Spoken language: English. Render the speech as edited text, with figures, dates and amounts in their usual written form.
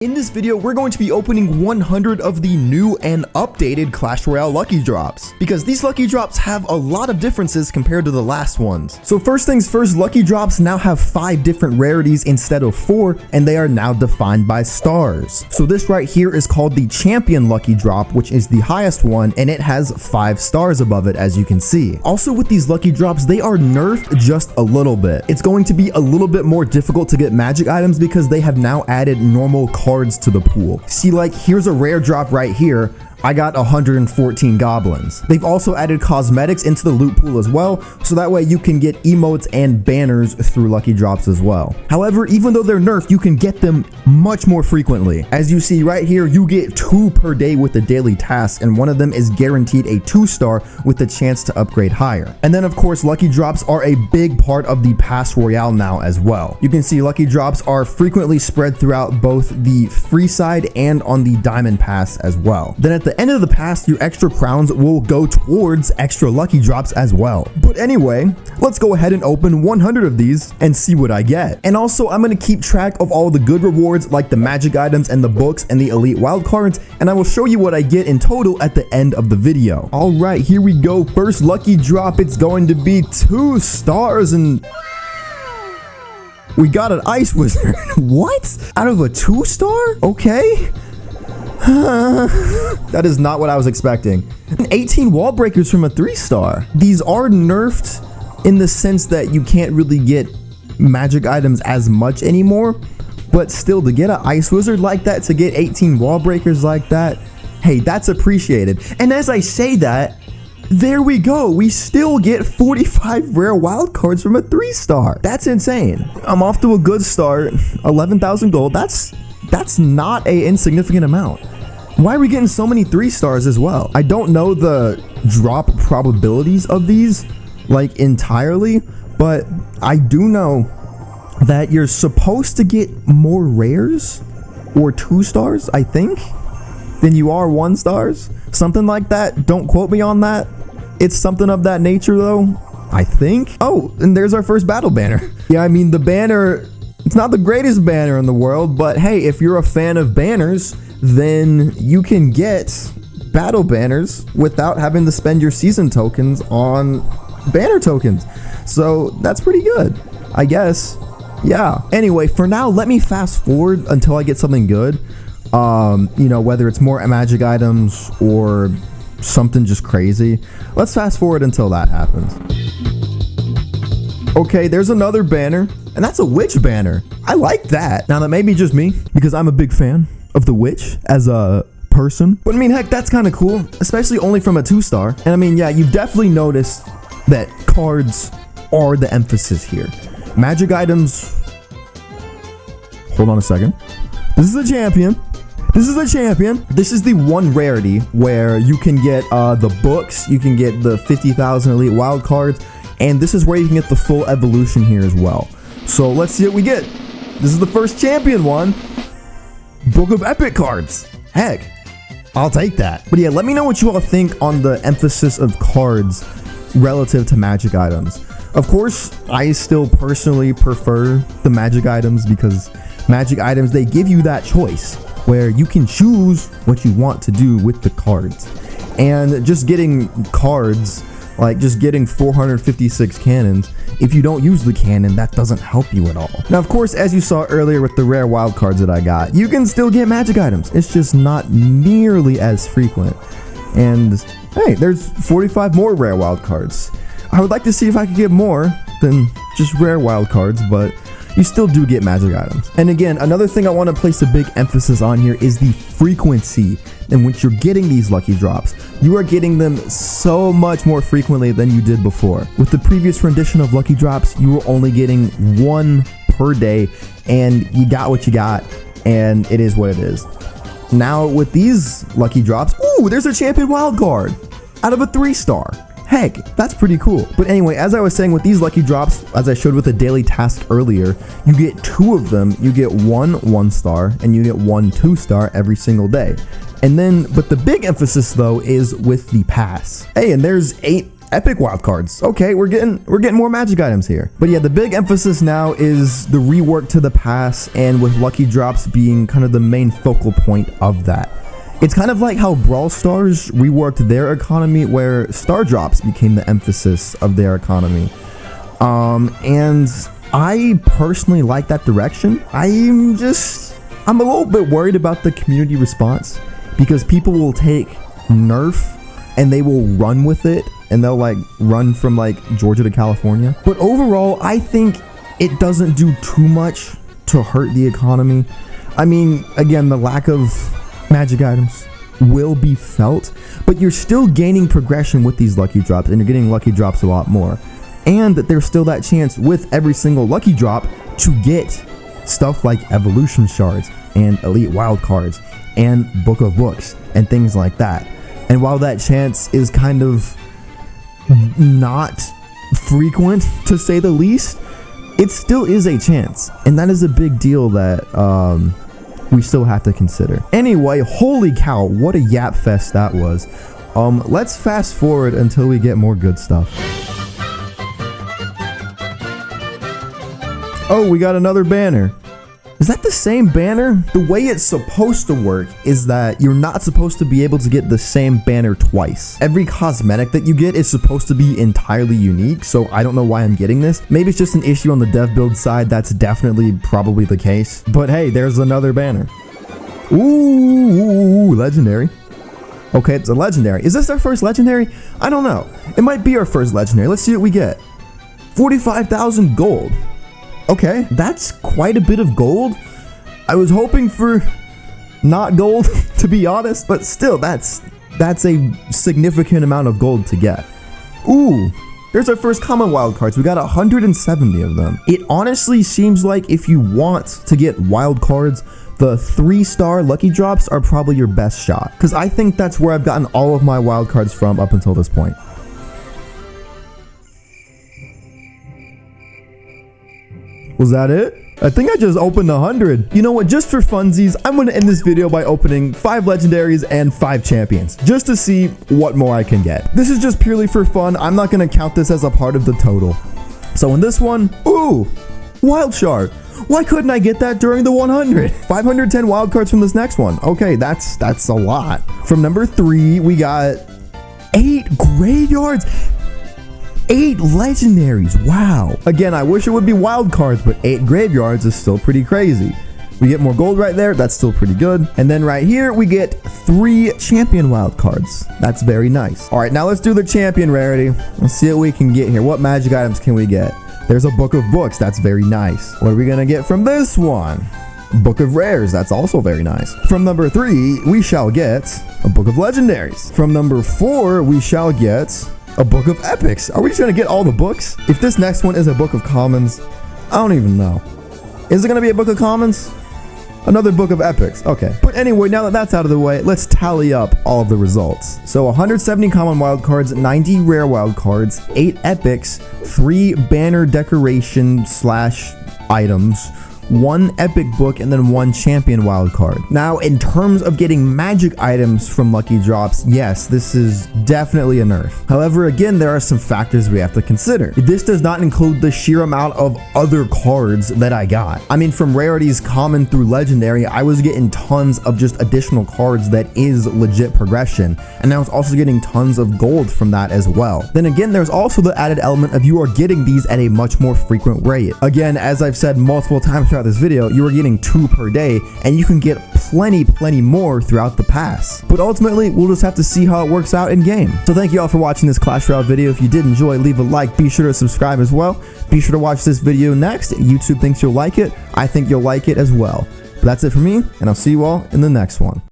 In this video, we're going to be opening 100 of the new and updated Clash Royale lucky drops, because these lucky drops have a lot of differences compared to the last ones. So first things first, lucky drops now have 5 different rarities instead of 4, and they are now defined by stars. So this right here is called the Champion lucky drop, which is the highest one, and it has 5 stars above it, as you can see. Also with these lucky drops, they are nerfed just a little bit. It's going to be a little bit more difficult to get magic items because they have now added normal cards to the pool. See, like, here's a rare drop right here. I got 114 goblins. They've also added cosmetics into the loot pool as well, so that way you can get emotes and banners through lucky drops as well. However, even though they're nerfed, you can get them much more frequently. As you see right here, you get 2 per day with the daily tasks, and one of them is guaranteed a 2-star with the chance to upgrade higher. And then of course, lucky drops are a big part of the Pass Royale now as well. You can see lucky drops are frequently spread throughout both the free side and on the diamond pass as well. Then at the end of the pass, your extra crowns will go towards extra lucky drops as well. But anyway, let's go ahead and open 100 of these and see what I get. And also, I'm going to keep track of all the good rewards like the magic items and the books and the elite wildcards, and I will show you what I get in total at the end of the video. All right, here we go. First lucky drop, it's going to be 2 stars, and we got an ice wizard. What? Out of a 2-star? Okay. That is not what I was expecting. 18 wall breakers from a 3-star. These are nerfed in the sense that you can't really get magic items as much anymore, but still, to get an ice wizard like that, to get 18 wall breakers like that, hey, that's appreciated. And as I say that, there we go. We still get 45 rare wild cards from a 3-star. That's insane. I'm off to a good start. 11,000 gold. That's not an insignificant amount. Why are we getting so many 3-stars as well? I don't know the drop probabilities of these, like, entirely, but I do know that you're supposed to get more rares or 2-stars, I think, than you are 1-stars. Something like that. Don't quote me on that. It's something of that nature, though, I think. Oh, and there's our first battle banner. Yeah, I mean, the banner, it's not the greatest banner in the world, but hey, if you're a fan of banners, then you can get battle banners without having to spend your season tokens on banner tokens. So that's pretty good, I guess. Yeah. Anyway, for now, let me fast forward until I get something good. You know, whether it's more magic items or something just crazy. Let's fast forward until that happens. Okay, there's another banner. And that's a witch banner. I like that. Now, that may be just me, because I'm a big fan of the witch as a person. But I mean, heck, that's kind of cool, especially only from a 2-star. And I mean, yeah, you've definitely noticed that cards are the emphasis here. Magic items. Hold on a second. This is a champion. This is a champion. This is the one rarity where you can get the books, you can get the 50,000 elite wild cards, and this is where you can get the full evolution here as well. So let's see what we get. This is the first champion one. Book of Epic cards. Heck, I'll take that. But yeah, let me know what you all think on the emphasis of cards relative to magic items. Of course, I still personally prefer the magic items because magic items, they give you that choice where you can choose what you want to do with the cards. And just getting cards, like just getting 456 cannons, if you don't use the cannon, that doesn't help you at all. Now, of course, as you saw earlier with the rare wild cards that I got, you can still get magic items. It's just not nearly as frequent. And hey, there's 45 more rare wild cards. I would like to see if I could get more than just rare wild cards, but you still do get magic items. And again, another thing I want to place a big emphasis on here is the frequency in which you're getting these lucky drops. You are getting them so much more frequently than you did before. With the previous rendition of lucky drops, you were only getting 1 per day, and you got what you got, and it is what it is. Now with these lucky drops, ooh, there's a champion wild card out of a 3-star. Heck, that's pretty cool. But anyway, as I was saying, with these lucky drops, as I showed with the daily task earlier, you get 2 of them. You get 1 1-star and you get 1 2-star every single day. And then, but the big emphasis though is with the pass. Hey, and there's 8 epic wild cards. Okay, we're getting more magic items here. But yeah, the big emphasis now is the rework to the pass, and with lucky drops being kind of the main focal point of that. It's kind of like how Brawl Stars reworked their economy, where star drops became the emphasis of their economy. And I personally like that direction. I'm a little bit worried about the community response, because people will take nerf and they will run with it, and they'll like run from like Georgia to California. But overall, I think it doesn't do too much to hurt the economy. I mean, again, the lack of magic items will be felt, but you're still gaining progression with these lucky drops, and you're getting lucky drops a lot more. And there's still that chance with every single lucky drop to get stuff like evolution shards and elite wild cards and book of books and things like that. And while that chance is kind of not frequent, to say the least, it still is a chance, and that is a big deal that we still have to consider. Anyway, holy cow, what a yap fest that was. Let's fast forward until we get more good stuff. Oh, we got another banner. Is that the same banner? The way it's supposed to work is that you're not supposed to be able to get the same banner twice. Every cosmetic that you get is supposed to be entirely unique, so I don't know why I'm getting this. Maybe it's just an issue on the dev build side. That's definitely probably the case. But hey, there's another banner. Ooh, legendary. Okay, it's a legendary. Is this our first legendary? I don't know. It might be our first legendary. Let's see what we get. 45,000 gold. Okay, that's quite a bit of gold. I was hoping for not gold, to be honest, but still, that's a significant amount of gold to get. Ooh, there's our first common wild cards. We got 170 of them. It honestly seems like if you want to get wild cards, the 3-star lucky drops are probably your best shot, because I think that's where I've gotten all of my wild cards from up until this point. Was that it? I think I just opened 100. You know what, just for funsies, I'm gonna end this video by opening 5 legendaries and 5 champions, just to see what more I can get. This is just purely for fun. I'm not gonna count this as a part of the total. So in this one, ooh, wild shard. Why couldn't I get that during the 100? 510 wild cards from this next one. Okay, that's a lot. From number 3, we got 8 graveyards. 8 legendaries, wow. Again, I wish it would be wild cards, but 8 graveyards is still pretty crazy. We get more gold right there, that's still pretty good. And then right here, we get 3 champion wild cards. That's very nice. All right, now let's do the champion rarity. Let's see what we can get here. What magic items can we get? There's a book of books, that's very nice. What are we gonna get from this one? Book of rares, that's also very nice. From number 3, we shall get a book of legendaries. From number 4, we shall get a book of epics. Are we just gonna get all the books? If this next one is a book of commons, I don't even know. Is it gonna be a book of commons? Another book of epics. Okay. But anyway, now that that's out of the way, let's tally up all of the results. So 170 common wild cards, 90 rare wild cards, 8 epics, 3 banner decoration / items, 1 epic book, and then 1 champion wild card. Now, in terms of getting magic items from lucky drops, yes, this is definitely a nerf. However, again, there are some factors we have to consider. This does not include the sheer amount of other cards that I got. I mean, from rarities common through legendary, I was getting tons of just additional cards that is legit progression, and I was also getting tons of gold from that as well. Then again, there's also the added element of you are getting these at a much more frequent rate. Again, as I've said multiple times throughout this video, you are getting 2 per day, and you can get plenty more throughout the pass. But ultimately, we'll just have to see how it works out in game. So thank you all for watching this Clash Royale video. If you did enjoy, leave a like. Be sure to subscribe as well. Be sure to watch this video next. YouTube thinks you'll like it. I think you'll like it as well. But that's it for me, and I'll see you all in the next one.